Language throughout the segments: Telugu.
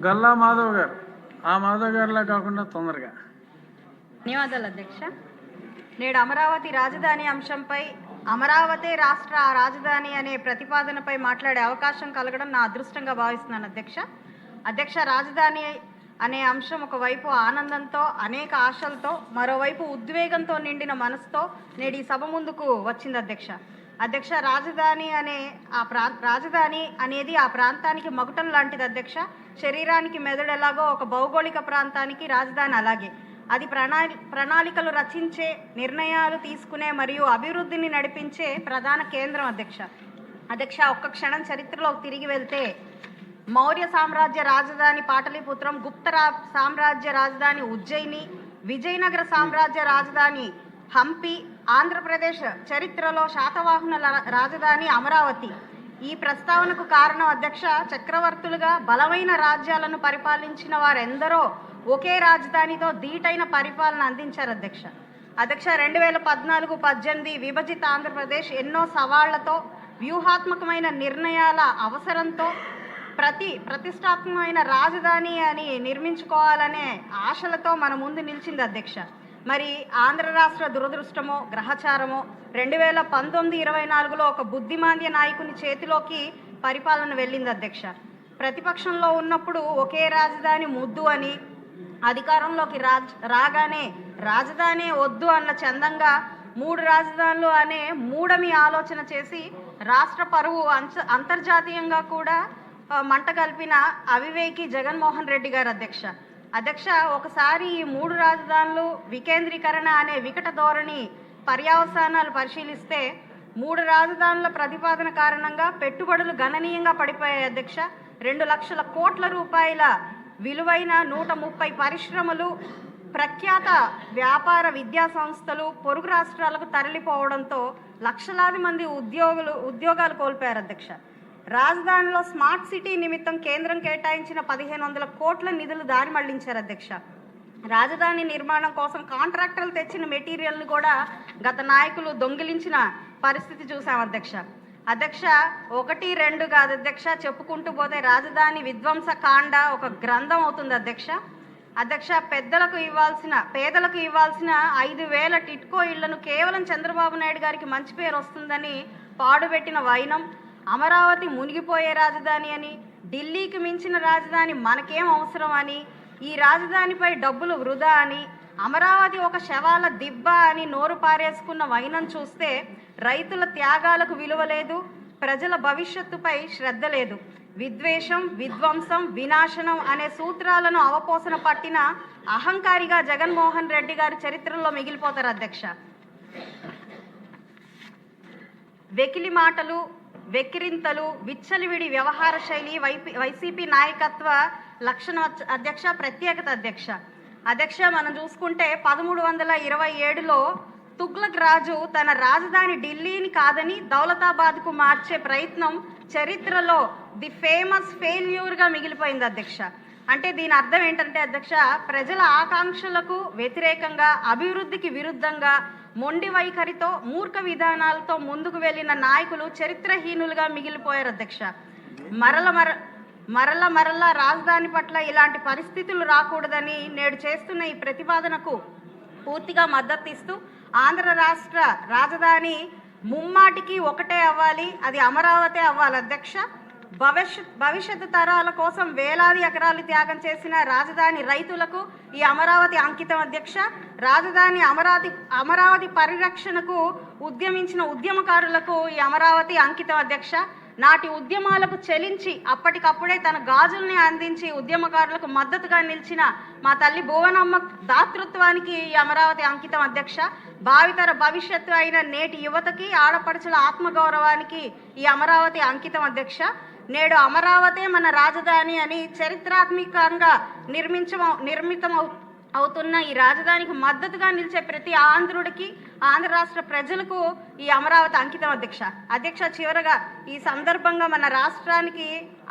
గల్లా మాధవ్ గారు, ఆ మాధవ్ గారిలా కాకుండా తొందరగా. ధన్యవాదాలు అధ్యక్ష. నేడు అమరావతి రాజధాని అంశంపై అమరావతి రాష్ట్ర రాజధాని అనే ప్రతిపాదనపై మాట్లాడే అవకాశం కలగడం నా అదృష్టంగా భావిస్తున్నాను అధ్యక్ష. రాజధాని అనే అంశం ఒకవైపు ఆనందంతో అనేక ఆశలతో, మరోవైపు ఉద్వేగంతో నిండిన మనసుతో నేడు ఈ సభ ముందుకు వచ్చింది అధ్యక్ష. రాజధాని అనేది ఆ ప్రాంతానికి మకుటం లాంటిది అధ్యక్ష. శరీరానికి మెదడు ఎలాగో ఒక భౌగోళిక ప్రాంతానికి రాజధాని అలాగే. అది ప్రణాళికలు రచించే, నిర్ణయాలు తీసుకునే మరియు అభివృద్ధిని నడిపించే ప్రధాన కేంద్రం అధ్యక్ష. ఒక్క క్షణం చరిత్రలోకి తిరిగి వెళ్తే మౌర్య సామ్రాజ్య రాజధాని పాటలీపుత్రం, గుప్త సామ్రాజ్య రాజధాని ఉజ్జయిని, విజయనగర సామ్రాజ్య రాజధాని హంపి, ఆంధ్రప్రదేశ్ చరిత్రలో శాతవాహనుల రాజధాని అమరావతి. ఈ ప్రస్తావనకు కారణం అధ్యక్ష, చక్రవర్తులుగా బలమైన రాజ్యాలను పరిపాలించిన వారెందరో ఒకే రాజధానితో ధీటైన పరిపాలన అందించారు అధ్యక్ష. 2014-18 విభజిత ఆంధ్రప్రదేశ్ ఎన్నో సవాళ్లతో, వ్యూహాత్మకమైన నిర్ణయాల అవసరంతో ప్రతిష్టాత్మకమైన రాజధాని అని నిర్మించుకోవాలనే ఆశలతో మన ముందు నిలిచింది అధ్యక్ష. మరి ఆంధ్ర రాష్ట్ర దురదృష్టమో గ్రహచారమో 2019-24లో ఒక బుద్ధిమాంద్య నాయకుని చేతిలోకి పరిపాలన వెళ్ళింది అధ్యక్ష. ప్రతిపక్షంలో ఉన్నప్పుడు ఒకే రాజధాని ముద్దు అని, అధికారంలోకి రాగానే రాజధాని వద్దు అన్న చందంగా 3 రాజధానులు అనే మూడమి ఆలోచన చేసి రాష్ట్ర పరువు అంతర్జాతీయంగా కూడా మంట కలిపిన అవివేకి జగన్మోహన్ రెడ్డి గారు అధ్యక్ష. ఒకసారి ఈ 3 రాజధానులు వికేంద్రీకరణ అనే వికట ధోరణి పర్యవసానాలు పరిశీలిస్తే 3 రాజధానుల ప్రతిపాదన కారణంగా పెట్టుబడులు గణనీయంగా పడిపోయాయి అధ్యక్ష. 2 లక్షల కోట్ల రూపాయల విలువైన 130 పరిశ్రమలు, ప్రఖ్యాత వ్యాపార విద్యా సంస్థలు పొరుగు రాష్ట్రాలకు తరలిపోవడంతో లక్షలాది మంది ఉద్యోగాలు కోల్పోయారు అధ్యక్ష. రాజధానిలో స్మార్ట్ సిటీ నిమిత్తం కేంద్రం కేటాయించిన 1500 కోట్ల నిధులు దారి మళ్లించారు అధ్యక్ష. రాజధాని నిర్మాణం కోసం కాంట్రాక్టర్లు తెచ్చిన మెటీరియల్ను కూడా గత నాయకులు దొంగిలించిన పరిస్థితి చూసాం అధ్యక్ష. 1, 2 కాదు అధ్యక్ష, చెప్పుకుంటూ పోతే రాజధాని విధ్వంస కాండ ఒక గ్రంథం అవుతుంది అధ్యక్ష. పేదలకు ఇవ్వాల్సిన 5,000 టిట్కో ఇళ్లను కేవలం చంద్రబాబు నాయుడు గారికి మంచి పేరు వస్తుందని పాడుపెట్టిన వైనం, అమరావతి మునిగిపోయే రాజధాని అని, ఢిల్లీకి మించిన రాజధాని మనకేం అవసరం అని, ఈ రాజధానిపై డబ్బులు వృధా అని, అమరావతి ఒక శవాల దిబ్బ అని నోరు పారేసుకున్న వైనం చూస్తే రైతుల త్యాగాలకు విలువ లేదు, ప్రజల భవిష్యత్తుపై శ్రద్ధ లేదు. విద్వేషం, విధ్వంసం, వినాశనం అనే సూత్రాలను అవపోసన పట్టిన అహంకారిగా జగన్మోహన్ రెడ్డి గారు చరిత్రలో మిగిలిపోతారు అధ్యక్ష. వెకిలి మాటలు, వెక్కిరింతలు, విచ్చలివిడి వ్యవహార శైలి వైసీపీ నాయకత్వ లక్షణం అధ్యక్ష, ప్రత్యేకత అధ్యక్ష. మనం చూసుకుంటే 1327లో తుగ్లక్ రాజు తన రాజధాని ఢిల్లీని కాదని దౌలతాబాద్కు మార్చే ప్రయత్నం చరిత్రలో ది ఫేమస్ ఫెయిల్యూర్గా మిగిలిపోయింది అధ్యక్ష. అంటే దీని అర్థం ఏంటంటే అధ్యక్ష, ప్రజల ఆకాంక్షలకు వ్యతిరేకంగా, అభివృద్ధికి విరుద్ధంగా, మొండి వైఖరితో, మూర్ఖ విధానాలతో ముందుకు వెళ్ళిన నాయకులు చరిత్రహీనులుగా మిగిలిపోయారు అధ్యక్ష. మరల రాజధాని పట్ల ఇలాంటి పరిస్థితులు రాకూడదని నేడు చేస్తున్న ఈ ప్రతిపాదనకు పూర్తిగా మద్దతు ఇస్తూ ఆంధ్ర రాష్ట్ర రాజధాని ముమ్మాటికి ఒకటే అవ్వాలి, అది అమరావతి అవ్వాలి అధ్యక్ష. భవిష్యత్తు తరాల కోసం వేలాది ఎకరాలు త్యాగం చేసిన రాజధాని రైతులకు ఈ అమరావతి అంకితం అధ్యక్ష. రాజధాని అమరావతి పరిరక్షణకు ఉద్యమించిన ఉద్యమకారులకు ఈ అమరావతి అంకితం అధ్యక్ష. నాటి ఉద్యమాలకు చెలించి అప్పటికప్పుడే తన గాజుల్ని అందించి ఉద్యమకారులకు మద్దతుగా నిలిచిన మా తల్లి భువనమ్మ దాతృత్వానికి ఈ అమరావతి అంకితం అధ్యక్ష. భావితర భవిష్యత్తు అయిన నేటి యువతకి, ఆడపడుచుల ఆత్మగౌరవానికి ఈ అమరావతి అంకితం అధ్యక్ష. నేడు అమరావతే మన రాజధాని అని చరిత్రాత్మకంగా నిర్మితం అవుతున్న ఈ రాజధానికి మద్దతుగా నిలిచే ప్రతి ఆంధ్రుడికి, ఆంధ్ర రాష్ట్ర ప్రజలకు ఈ అమరావతి అంకితం అధ్యక్ష. చివరగా ఈ సందర్భంగా మన రాష్ట్రానికి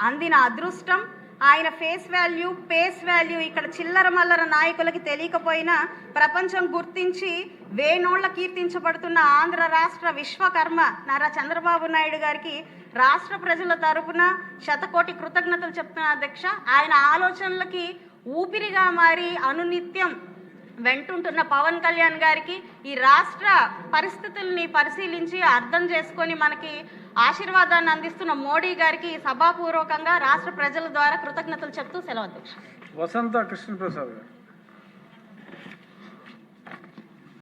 అందిన అదృష్టం, ఆయన ఫేస్ వాల్యూ పేస్ వాల్యూ ఇక్కడ చిల్లర మల్లర నాయకులకి తెలియకపోయినా ప్రపంచం గుర్తించి వేనోళ్ల కీర్తించబడుతున్న ఆంధ్ర రాష్ట్ర విశ్వకర్మ నారా చంద్రబాబు నాయుడు గారికి రాష్ట్ర ప్రజల తరపున శతకోటి కృతజ్ఞతలు చెప్తున్నా అధ్యక్ష. ఆయన ఆలోచనలకి ఊపిరిగా మారి అనునిత్యం వెంటుంటున్న పవన్ కళ్యాణ్ గారికి ఈ రాష్ట్ర పరిస్థితుల్ని పరిశీలించి అర్థం చేసుకొని మనకి ఆశీర్వాదాన్ని అందిస్తున్న మోడీ గారికి సభాపూర్వకంగా రాష్ట్ర ప్రజల ద్వారా కృతజ్ఞతలు చెప్తూ సెలవు అధ్యక్ష. వసంత కృష్ణ ప్రసాద్ గారు.